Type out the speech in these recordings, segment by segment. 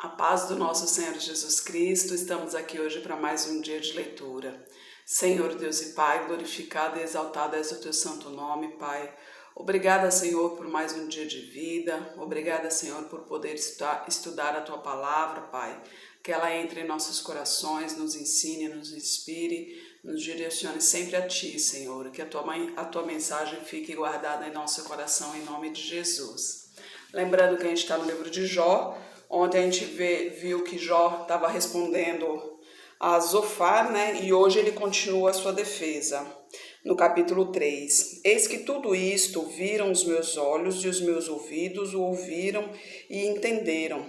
A paz do nosso Senhor Jesus Cristo, estamos aqui hoje para mais um dia de leitura. Senhor Deus e Pai, glorificado e exaltado és o teu santo nome, Pai. Obrigada, Senhor, por mais um dia de vida. Obrigada, Senhor, por poder estudar a tua palavra, Pai. Que ela entre em nossos corações, nos ensine, nos inspire, nos direcione sempre a Ti, Senhor. Que a tua mensagem fique guardada em nosso coração, em nome de Jesus. Lembrando que a gente está no livro de Jó. Ontem a gente viu que Jó estava respondendo a Zofar, né? E hoje ele continua a sua defesa. No capítulo 3. Eis que tudo isto viram os meus olhos e os meus ouvidos o ouviram e entenderam.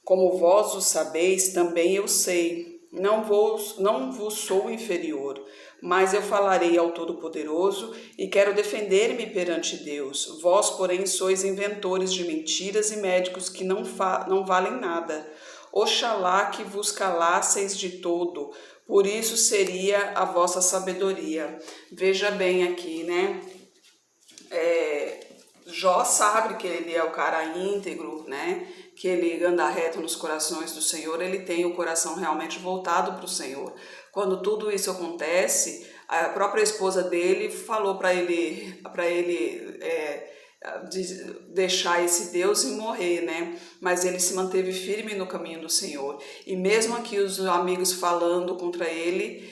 Como vós o sabeis, também eu sei. Não vos sou inferior, mas eu falarei ao Todo-Poderoso e quero defender-me perante Deus. Vós, porém, sois inventores de mentiras e médicos que não valem nada. Oxalá que vos calasseis de todo, por isso seria a vossa sabedoria. Veja bem aqui, né? Jó sabe que ele é o cara íntegro, né? Que ele anda reto nos corações do Senhor, ele tem o coração realmente voltado para o Senhor. Quando tudo isso acontece, a própria esposa dele falou para ele deixar esse Deus e morrer, né? Mas ele se manteve firme no caminho do Senhor. E mesmo aqui os amigos falando contra ele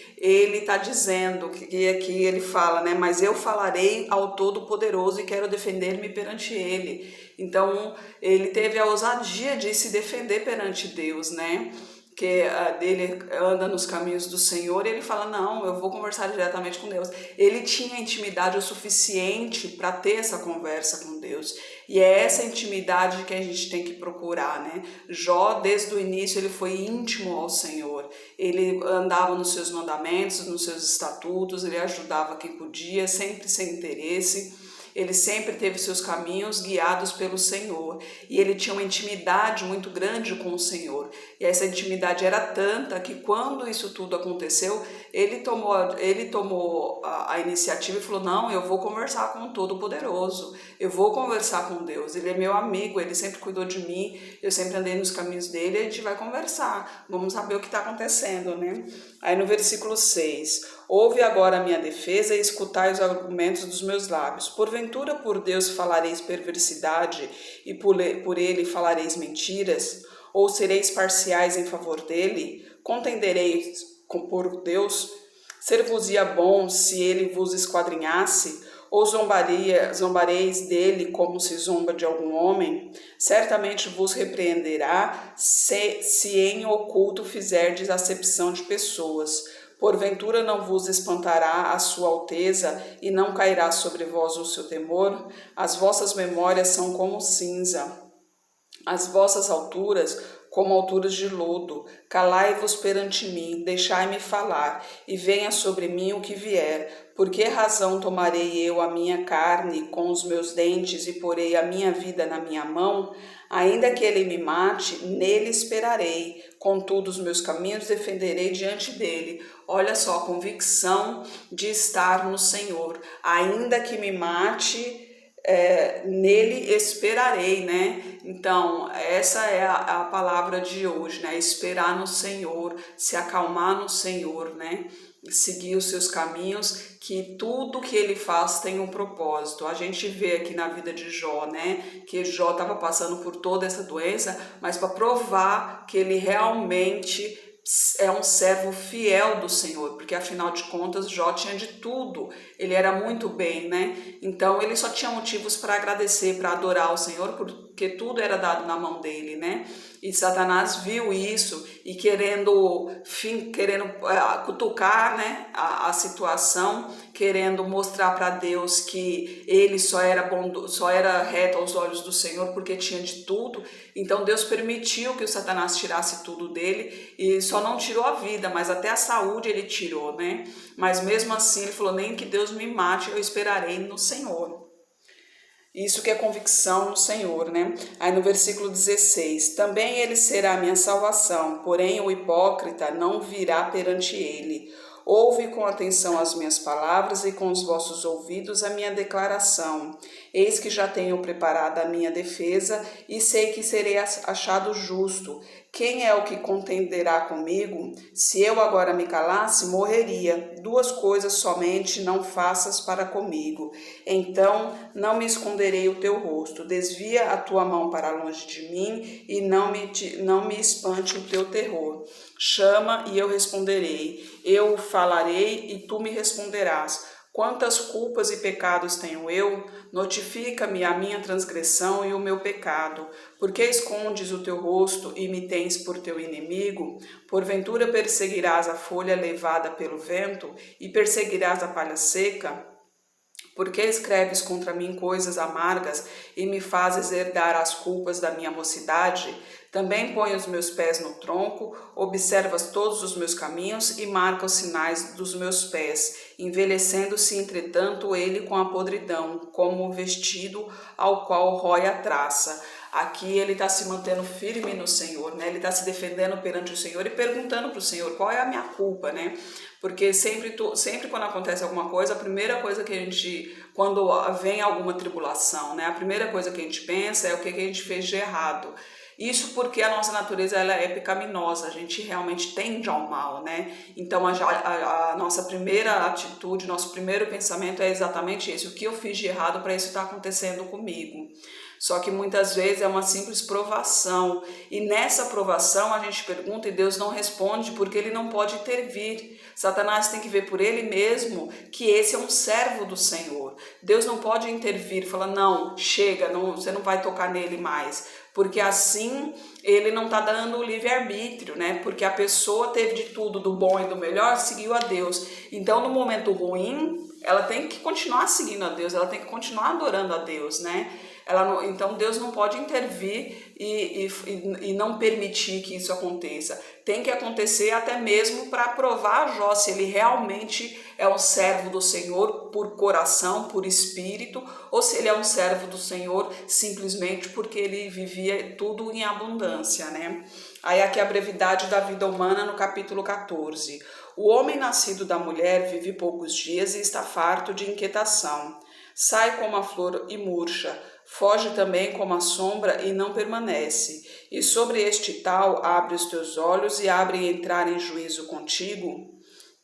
está dizendo que aqui ele fala, né? Mas eu falarei ao Todo-Poderoso e quero defender-me perante ele. Então ele teve a ousadia de se defender perante Deus, né? Que ele anda nos caminhos do Senhor e ele fala, não, eu vou conversar diretamente com Deus. Ele tinha intimidade o suficiente para ter essa conversa com Deus. E é essa intimidade que a gente tem que procurar, né? Jó, desde o início, ele foi íntimo ao Senhor. Ele andava nos seus mandamentos, nos seus estatutos, ele ajudava quem podia, sempre sem interesse. Ele sempre teve seus caminhos guiados pelo Senhor e ele tinha uma intimidade muito grande com o Senhor. E essa intimidade era tanta que quando isso tudo aconteceu, ele tomou a iniciativa e falou, não, eu vou conversar com o Todo-Poderoso, eu vou conversar com Deus, ele é meu amigo, ele sempre cuidou de mim, eu sempre andei nos caminhos dele, a gente vai conversar, vamos saber o que está acontecendo, né? Aí no versículo 6, ouve agora a minha defesa e escutai os argumentos dos meus lábios. Porventura por Deus falareis perversidade e por ele falareis mentiras? Ou sereis parciais em favor dele? Contendereis por Deus? Ser-vos-ia bom se ele vos esquadrinhasse? Ou zombareis dele como se zomba de algum homem? Certamente vos repreenderá se em oculto fizerdes acepção de pessoas. Porventura não vos espantará a sua alteza e não cairá sobre vós o seu temor? As vossas memórias são como cinza, as vossas alturas como alturas de lodo. Calai-vos perante mim, deixai-me falar, e venha sobre mim o que vier. Por que razão tomarei eu a minha carne com os meus dentes e porei a minha vida na minha mão? Ainda que ele me mate, nele esperarei. Contudo, os meus caminhos defenderei diante dele. Olha só a convicção de estar no Senhor. Ainda que me mate, nele esperarei, né? Então, essa é a palavra de hoje, né? Esperar no Senhor, se acalmar no Senhor, né? Seguir os seus caminhos, que tudo que ele faz tem um propósito. A gente vê aqui na vida de Jó, né? Que Jó estava passando por toda essa doença, mas para provar que ele realmente é um servo fiel do Senhor, porque afinal de contas Jó tinha de tudo, ele era muito bem, né? Então ele só tinha motivos para agradecer, para adorar o Senhor, porque tudo era dado na mão dele, né? E Satanás viu isso e querendo cutucar, né, a situação, querendo mostrar para Deus que ele só era reto aos olhos do Senhor porque tinha de tudo. Então Deus permitiu que o Satanás tirasse tudo dele e só não tirou a vida, mas até a saúde ele tirou, né? Mas mesmo assim ele falou, nem que Deus me mate, eu esperarei no Senhor. Isso que é convicção no Senhor, né? Aí no versículo 16, também ele será a minha salvação, porém o hipócrita não virá perante ele. Ouve com atenção as minhas palavras e com os vossos ouvidos a minha declaração. Eis que já tenho preparada a minha defesa e sei que serei achado justo. Quem é o que contenderá comigo? Se eu agora me calasse, morreria. Duas coisas somente não faças para comigo. Então não me esconderei o teu rosto. Desvia a tua mão para longe de mim e não me espante o teu terror. Chama e eu responderei. Eu falarei e tu me responderás. Quantas culpas e pecados tenho eu? Notifica-me a minha transgressão e o meu pecado. Por que escondes o teu rosto e me tens por teu inimigo? Porventura perseguirás a folha levada pelo vento e perseguirás a palha seca? Por que escreves contra mim coisas amargas e me fazes herdar as culpas da minha mocidade? Também põe os meus pés no tronco, observas todos os meus caminhos e marca os sinais dos meus pés, envelhecendo-se, entretanto, ele com a podridão, como o vestido ao qual rói a traça. Aqui ele está se mantendo firme no Senhor, né? Ele está se defendendo perante o Senhor e perguntando para o Senhor qual é a minha culpa, né? Porque sempre quando acontece alguma coisa, a primeira coisa que a gente, quando vem alguma tribulação, né? A primeira coisa que a gente pensa é o que a gente fez de errado. Isso porque a nossa natureza ela é pecaminosa, a gente realmente tende ao mal, né? Então a nossa primeira atitude, nosso primeiro pensamento é exatamente esse: o que eu fiz de errado para isso estar acontecendo comigo? Só que muitas vezes é uma simples provação, e nessa provação a gente pergunta e Deus não responde porque ele não pode intervir. Satanás tem que ver por ele mesmo que esse é um servo do Senhor. Deus não pode intervir, falar, não, chega, não, você não vai tocar nele mais, porque assim ele não está dando o livre-arbítrio, né? Porque a pessoa teve de tudo, do bom e do melhor, seguiu a Deus. Então no momento ruim, ela tem que continuar seguindo a Deus, ela tem que continuar adorando a Deus, né? Então Deus não pode intervir e não permitir que isso aconteça. Tem que acontecer até mesmo para provar a Jó se ele realmente é um servo do Senhor por coração, por espírito, ou se ele é um servo do Senhor simplesmente porque ele vivia tudo em abundância, né? Aí aqui a brevidade da vida humana no capítulo 14. O homem nascido da mulher vive poucos dias e está farto de inquietação. Sai como a flor e murcha, foge também como a sombra e não permanece. E sobre este tal abre os teus olhos e abre entrar em juízo contigo?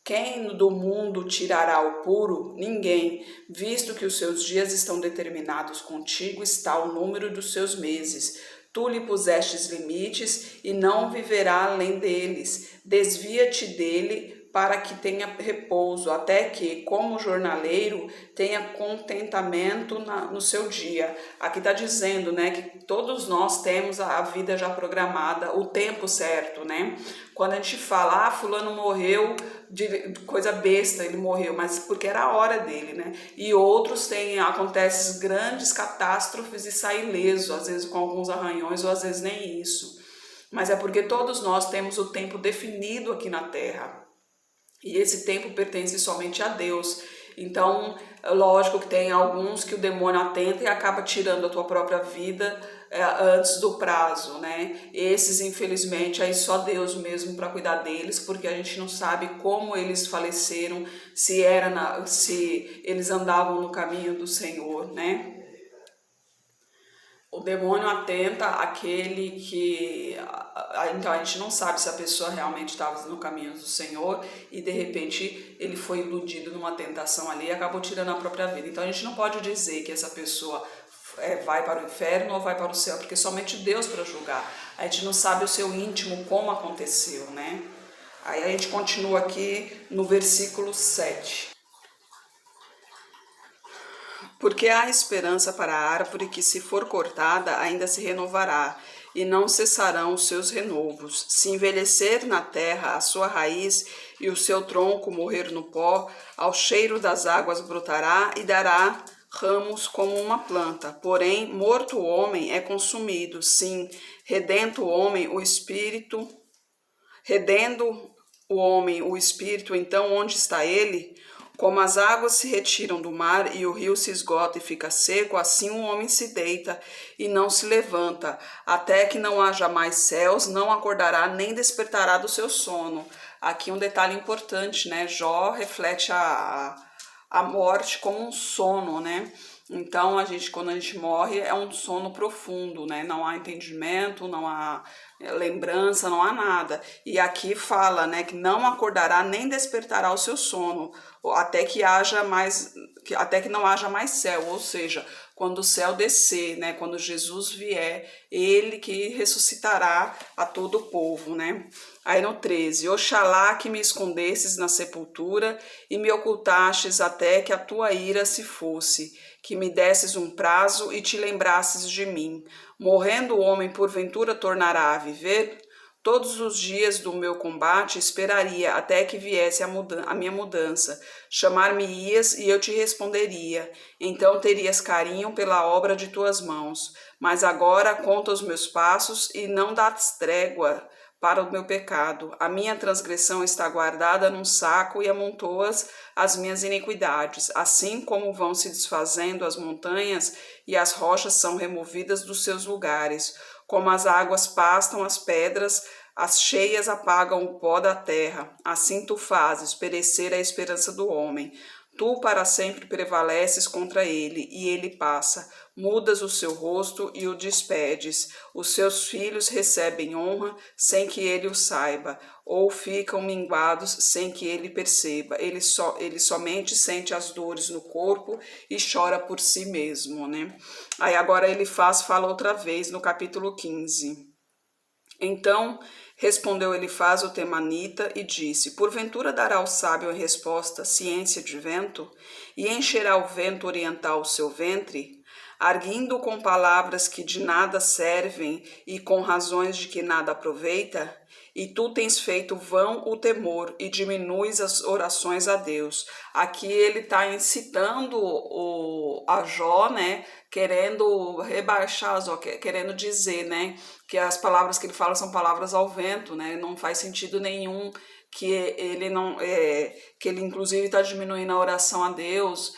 Quem do mundo tirará o puro? Ninguém, visto que os seus dias estão determinados contigo, está o número dos seus meses. Tu lhe pusestes limites e não viverá além deles. Desvia-te dele para que tenha repouso, até que, como jornaleiro, tenha contentamento no seu dia. Aqui está dizendo, né, que todos nós temos a vida já programada, o tempo certo, né? Quando a gente fala, fulano morreu de coisa besta, ele morreu, mas porque era a hora dele, né? E outros acontecem grandes catástrofes e saem ileso, às vezes com alguns arranhões ou às vezes nem isso. Mas é porque todos nós temos o tempo definido aqui na Terra. E esse tempo pertence somente a Deus. Então, lógico que tem alguns que o demônio atenta e acaba tirando a tua própria vida antes do prazo, né? Esses, infelizmente, aí só Deus mesmo para cuidar deles, porque a gente não sabe como eles faleceram, se eles andavam no caminho do Senhor, né? O demônio atenta àquele que... Então a gente não sabe se a pessoa realmente estava no caminho do Senhor e de repente ele foi iludido numa tentação ali e acabou tirando a própria vida. Então a gente não pode dizer que essa pessoa vai para o inferno ou vai para o céu, porque somente Deus para julgar. A gente não sabe o seu íntimo, como aconteceu, né? Aí a gente continua aqui no versículo 7. Porque há esperança para a árvore que, se for cortada, ainda se renovará, e não cessarão os seus renovos. Se envelhecer na terra a sua raiz e o seu tronco morrer no pó, ao cheiro das águas brotará e dará ramos como uma planta. Porém, morto o homem é consumido, sim, redendo o homem o espírito, então onde está ele? Como as águas se retiram do mar e o rio se esgota e fica seco, assim o homem se deita e não se levanta, até que não haja mais céus, não acordará nem despertará do seu sono. Aqui um detalhe importante, né? Jó reflete a morte como um sono, né? Então, quando a gente morre, é um sono profundo, né? Não há entendimento, não há lembrança, não há nada. E aqui fala, né, que não acordará nem despertará o seu sono, até que até que não haja mais céu, ou seja, quando o céu descer, né, quando Jesus vier, ele que ressuscitará a todo o povo, né? Aí no 13, Oxalá que me escondesses na sepultura e me ocultastes até que a tua ira se fosse, que me desses um prazo e te lembrasses de mim. Morrendo o homem porventura tornará a viver? Todos os dias do meu combate esperaria até que viesse a minha mudança. Chamar-me-ias e eu te responderia. Então terias carinho pela obra de tuas mãos. Mas agora conta os meus passos e não dás trégua para o meu pecado. A minha transgressão está guardada num saco e amontoas as minhas iniquidades. Assim como vão se desfazendo as montanhas e as rochas são removidas dos seus lugares, como as águas pastam as pedras, as cheias apagam o pó da terra. Assim tu fazes perecer a esperança do homem. Tu para sempre prevaleces contra ele, e ele passa. Mudas o seu rosto e o despedes. Os seus filhos recebem honra sem que ele o saiba, ou ficam minguados sem que ele perceba. Ele somente sente as dores no corpo e chora por si mesmo, né? Aí agora ele fala outra vez no capítulo 15. Então respondeu Elifaz o temanita e disse: Porventura dará o sábio em resposta ciência de vento? E encherá o vento oriental o seu ventre? Arguindo com palavras que de nada servem e com razões de que nada aproveita? E tu tens feito vão o temor e diminuis as orações a Deus. Aqui ele está incitando a Jó, né? Querendo rebaixar Jó, querendo dizer, né? Que as palavras que ele fala são palavras ao vento, né? Não faz sentido nenhum que ele não, que ele inclusive está diminuindo a oração a Deus,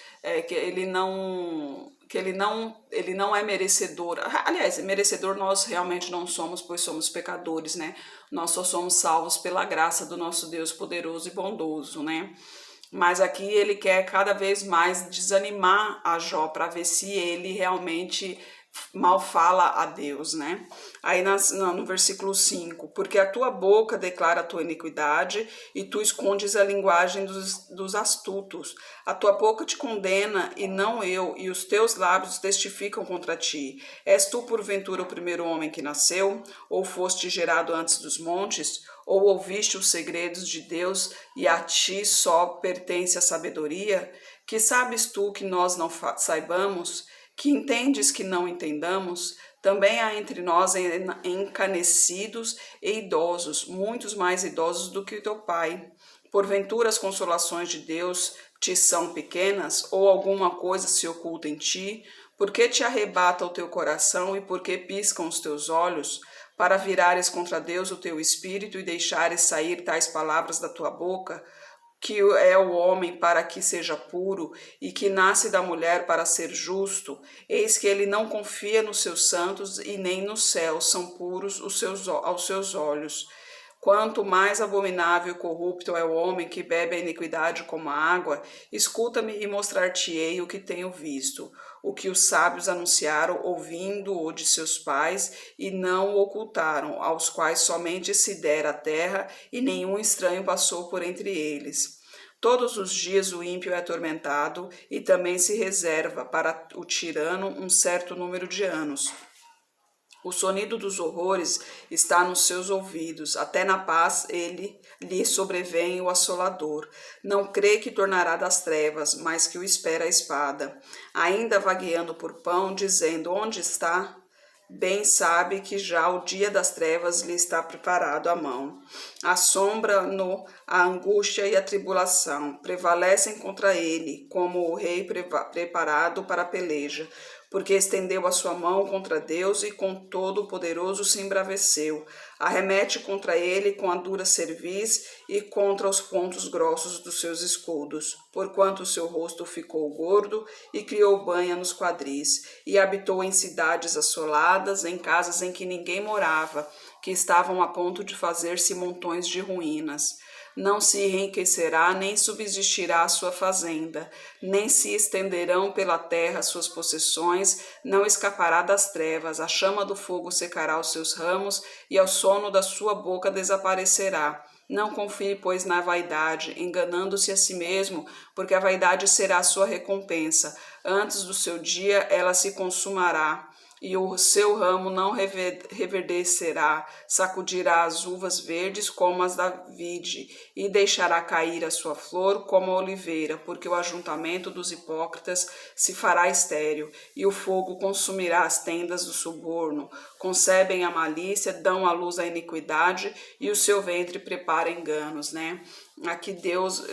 que ele não é merecedor. Aliás, merecedor nós realmente não somos, pois somos pecadores, né? Nós só somos salvos pela graça do nosso Deus poderoso e bondoso, né? Mas aqui ele quer cada vez mais desanimar a Jó para ver se ele realmente mal fala a Deus, né? Aí no versículo 5, porque a tua boca declara a tua iniquidade e tu escondes a linguagem dos astutos. A tua boca te condena e não eu, e os teus lábios testificam contra ti. És tu porventura o primeiro homem que nasceu, ou foste gerado antes dos montes? Ou ouviste os segredos de Deus e a ti só pertence a sabedoria? Que sabes tu que nós não saibamos? Que entendes que não entendamos? Também há entre nós encanecidos e idosos, muitos mais idosos do que teu pai. Porventura as consolações de Deus te são pequenas, ou alguma coisa se oculta em ti? Por que te arrebata o teu coração e por que piscam os teus olhos? Para virares contra Deus o teu espírito e deixares sair tais palavras da tua boca? Que é o homem para que seja puro, e que nasce da mulher para ser justo, eis que ele não confia nos seus santos, e nem no céu são puros aos seus olhos. Quanto mais abominável e corrupto é o homem que bebe a iniquidade como a água, escuta-me e mostrar-te-ei o que tenho visto, o que os sábios anunciaram ouvindo-o de seus pais e não o ocultaram, aos quais somente se dera a terra e nenhum estranho passou por entre eles. Todos os dias o ímpio é atormentado e também se reserva para o tirano um certo número de anos. O sonido dos horrores está nos seus ouvidos, até na paz lhe sobrevém o assolador. Não crê que tornará das trevas, mas que o espera a espada. Ainda vagueando por pão, dizendo, onde está? Bem sabe que já o dia das trevas lhe está preparado à mão. Assombra-no a angústia e a tribulação, prevalecem contra ele, como o rei preparado para a peleja, porque estendeu a sua mão contra Deus e com Todo-Poderoso se embraveceu. Arremete contra ele com a dura cerviz e contra os pontos grossos dos seus escudos, porquanto o seu rosto ficou gordo e criou banha nos quadris, e habitou em cidades assoladas, em casas em que ninguém morava, que estavam a ponto de fazer-se montões de ruínas. não se enriquecerá, nem subsistirá a sua fazenda, nem se estenderão pela terra suas possessões, não escapará das trevas, a chama do fogo secará os seus ramos, e ao sono da sua boca desaparecerá. Não confie, pois, na vaidade, enganando-se a si mesmo, porque a vaidade será a sua recompensa. Antes do seu dia ela se consumará, e o seu ramo não reverdecerá, sacudirá as uvas verdes como as da vide, e deixará cair a sua flor como a oliveira, porque o ajuntamento dos hipócritas se fará estéril, e o fogo consumirá as tendas do suborno. Concebem a malícia, dão à luz a iniquidade, e o seu ventre prepara enganos, né? Aqui Deus,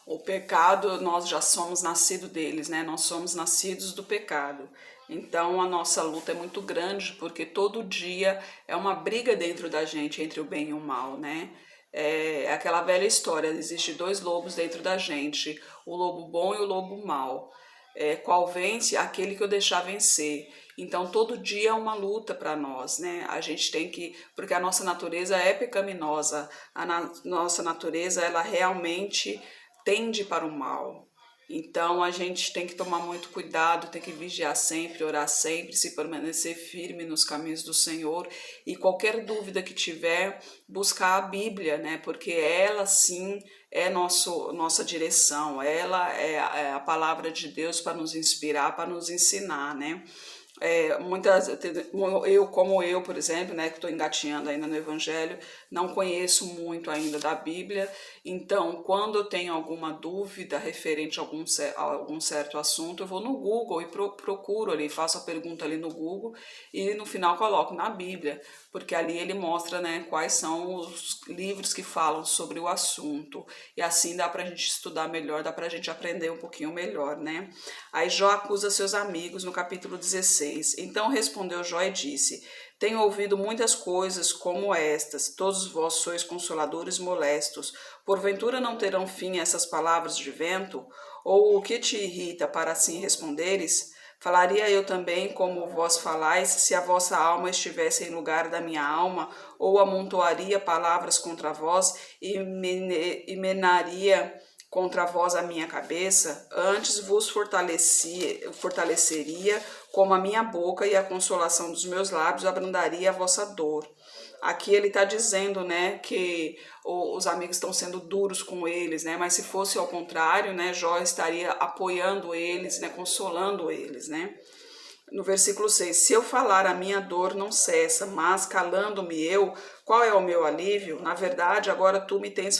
o pecado, nós já somos nascidos deles, né? Nós somos nascidos do pecado. Então a nossa luta é muito grande, porque todo dia é uma briga dentro da gente entre o bem e o mal, né? É aquela velha história, existe dois lobos dentro da gente, o lobo bom e o lobo mau. Qual vence? Aquele que eu deixar vencer. Então todo dia é uma luta para nós, né? A gente tem que, porque a nossa natureza é pecaminosa, nossa natureza ela realmente tende para o mal. Então a gente tem que tomar muito cuidado, tem que vigiar sempre, orar sempre, se permanecer firme nos caminhos do Senhor, e qualquer dúvida que tiver, buscar a Bíblia, né? Porque ela sim é nossa direção, ela é a palavra de Deus para nos inspirar, para nos ensinar, né? Como eu, por exemplo, né, que estou engatinhando ainda no Evangelho, não conheço muito ainda da Bíblia, então quando eu tenho alguma dúvida referente a algum certo assunto, eu vou no Google e procuro ali, faço a pergunta ali no Google e no final coloco na Bíblia, porque ali ele mostra, né, quais são os livros que falam sobre o assunto, e assim dá para a gente estudar melhor, dá para a gente aprender um pouquinho melhor, né? Aí Jó acusa seus amigos no capítulo 16. Então respondeu Jó e disse: Tenho ouvido muitas coisas como estas, todos vós sois consoladores molestos. Porventura não terão fim essas palavras de vento? Ou o que te irrita para assim responderes? Falaria eu também como vós falais, se a vossa alma estivesse em lugar da minha alma, ou amontoaria palavras contra vós e menaria contra vós a minha cabeça? Antes vos fortaleceria como a minha boca, e a consolação dos meus lábios abrandaria a vossa dor. Aqui ele está dizendo, né, que os amigos estão sendo duros com eles, né, mas se fosse ao contrário, né, Jó estaria apoiando eles, né, consolando eles, né. No versículo 6, se eu falar, a minha dor não cessa, mas calando-me eu, qual é o meu alívio? Na verdade, agora tu me tens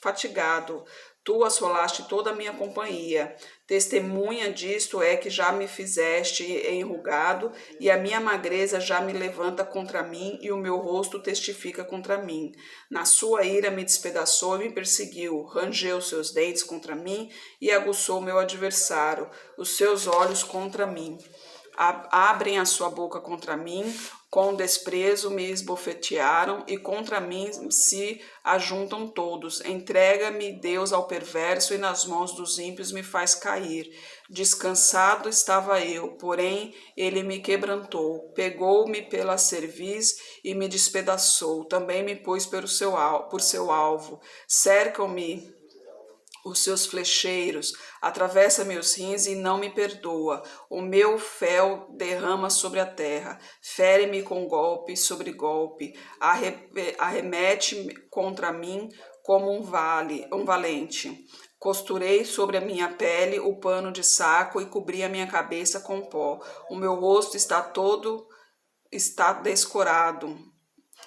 fatigado, tu assolaste toda a minha companhia. Testemunha disto é que já me fizeste enrugado, e a minha magreza já me levanta contra mim, e o meu rosto testifica contra mim. Na sua ira me despedaçou e me perseguiu, rangeu seus dentes contra mim e aguçou meu adversário, os seus olhos contra mim. Abrem a sua boca contra mim, com desprezo me esbofetearam, e contra mim se ajuntam todos. Entrega-me, Deus, ao perverso, e nas mãos dos ímpios me faz cair. Descansado estava eu, porém ele me quebrantou. Pegou-me pela cerviz e me despedaçou. Também me pôs por seu alvo. Cercam-me os seus flecheiros, atravessa meus rins e não me perdoa. O meu fel derrama sobre a terra, fere-me com golpe sobre golpe, arremete contra mim como um valente. Costurei sobre a minha pele o pano de saco e cobri a minha cabeça com pó. O meu rosto está descorado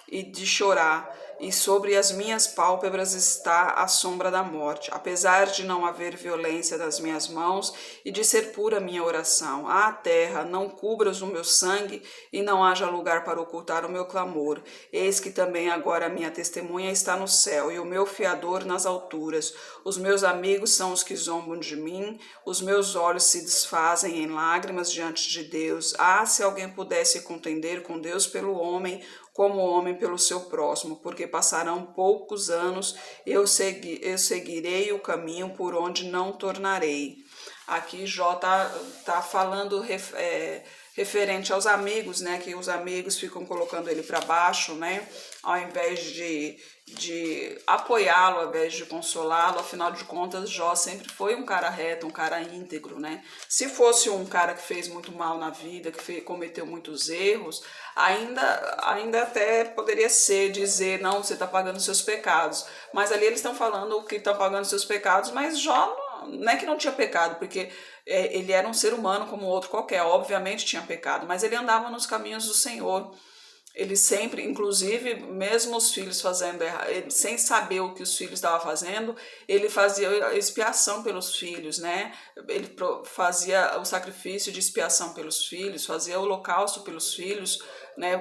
e de chorar, e sobre as minhas pálpebras está a sombra da morte, apesar de não haver violência das minhas mãos e de ser pura minha oração. Ah, terra, não cubras o meu sangue e não haja lugar para ocultar o meu clamor. Eis que também agora a minha testemunha está no céu e o meu fiador nas alturas. Os meus amigos são os que zombam de mim, os meus olhos se desfazem em lágrimas diante de Deus. Ah, se alguém pudesse contender com Deus pelo homem, como o homem pelo seu próximo, porque passarão poucos anos, eu seguirei o caminho por onde não tornarei. Aqui Jó tá falando referente aos amigos, né, que os amigos ficam colocando ele para baixo, né, ao invés de apoiá-lo, ao invés de consolá-lo. Afinal de contas, Jó sempre foi um cara reto, um cara íntegro, né? Se fosse um cara que fez muito mal na vida, que cometeu muitos erros, ainda até poderia ser dizer, não, você está pagando seus pecados. Mas ali eles estão falando que estão pagando seus pecados, mas Jó não é que não tinha pecado, porque ele era um ser humano como outro qualquer, obviamente tinha pecado, mas ele andava nos caminhos do Senhor. Ele sempre, inclusive, mesmo os filhos fazendo errado, sem saber o que os filhos estavam fazendo, ele fazia expiação pelos filhos, né? Ele fazia o sacrifício de expiação pelos filhos, fazia o holocausto pelos filhos, né?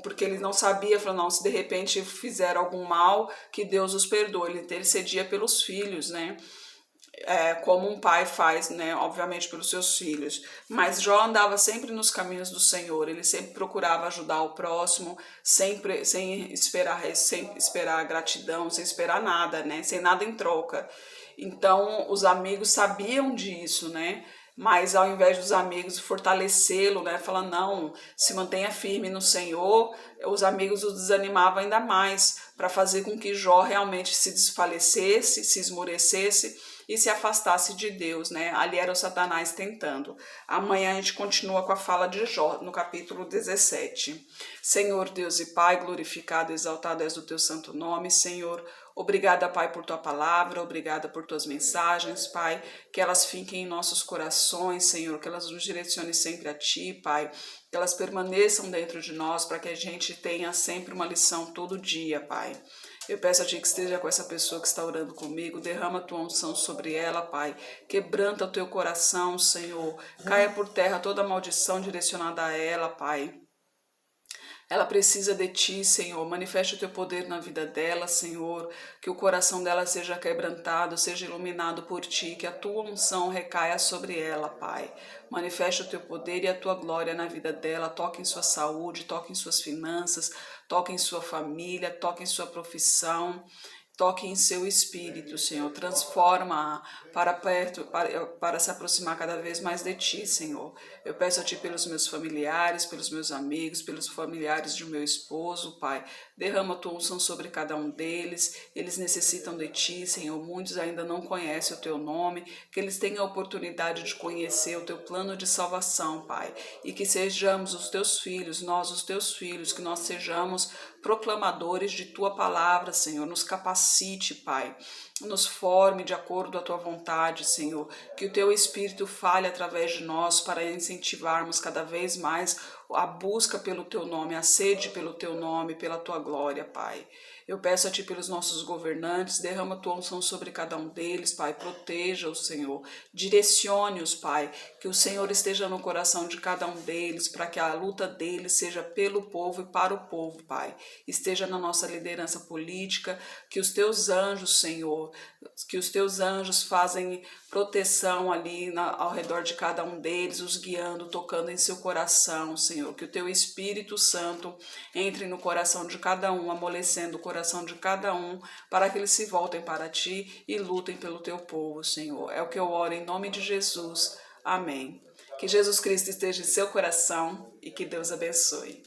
Porque ele não sabia, falou, não, se de repente fizeram algum mal, que Deus os perdoe. Ele intercedia pelos filhos, né? Como um pai faz, né, obviamente pelos seus filhos. Mas Jó andava sempre nos caminhos do Senhor, ele sempre procurava ajudar o próximo, sempre sem esperar gratidão, sem esperar nada, né, sem nada em troca. Então os amigos sabiam disso, né? Mas ao invés dos amigos fortalecê-lo, né, falando, não, se mantenha firme no Senhor, os amigos o desanimavam ainda mais, para fazer com que Jó realmente se desfalecesse, se esmorecesse e se afastasse de Deus, né? Ali era o Satanás tentando. Amanhã a gente continua com a fala de Jó, no capítulo 17. Senhor Deus e Pai, glorificado e exaltado és o teu santo nome, Senhor. Obrigada, Pai, por tua palavra, obrigada por tuas mensagens, Pai, que elas fiquem em nossos corações, Senhor, que elas nos direcionem sempre a Ti, Pai, que elas permaneçam dentro de nós, para que a gente tenha sempre uma lição todo dia, Pai. Eu peço a Ti que esteja com essa pessoa que está orando comigo, derrama a Tua unção sobre ela, Pai, quebranta o Teu coração, Senhor, caia por terra toda maldição direcionada a ela, Pai. Ela precisa de Ti, Senhor. Manifeste o Teu poder na vida dela, Senhor. Que o coração dela seja quebrantado, seja iluminado por Ti. Que a Tua unção recaia sobre ela, Pai. Manifeste o Teu poder e a Tua glória na vida dela. Toque em sua saúde, toque em suas finanças, toque em sua família, toque em sua profissão. Toque em seu espírito, Senhor. Transforma-a para perto, para se aproximar cada vez mais de Ti, Senhor. Eu peço a Ti pelos meus familiares, pelos meus amigos, pelos familiares de meu esposo, Pai. Derrama a Tua unção sobre cada um deles. Eles necessitam de Ti, Senhor. Muitos ainda não conhecem o Teu nome. Que eles tenham a oportunidade de conhecer o Teu plano de salvação, Pai. E que sejamos os Teus filhos, nós os Teus filhos, que nós sejamos proclamadores de Tua palavra, Senhor. Nos capacite, Pai. Nos forme de acordo com a Tua vontade, Senhor. Que o Teu Espírito fale através de nós para incentivarmos cada vez mais a busca pelo Teu nome, a sede pelo Teu nome, pela Tua glória, Pai. Eu peço a Ti pelos nossos governantes, derrama a Tua unção sobre cada um deles, Pai, proteja-os, Senhor, direcione-os, Pai, que o Senhor esteja no coração de cada um deles, para que a luta deles seja pelo povo e para o povo, Pai, esteja na nossa liderança política, que os Teus anjos, Senhor, que os Teus anjos fazem proteção ali ao redor de cada um deles, os guiando, tocando em seu coração, Senhor, que o Teu Espírito Santo entre no coração de cada um, amolecendo o coração de cada um, para que eles se voltem para Ti e lutem pelo Teu povo, Senhor. É o que eu oro em nome de Jesus. Amém. Que Jesus Cristo esteja em seu coração e que Deus abençoe.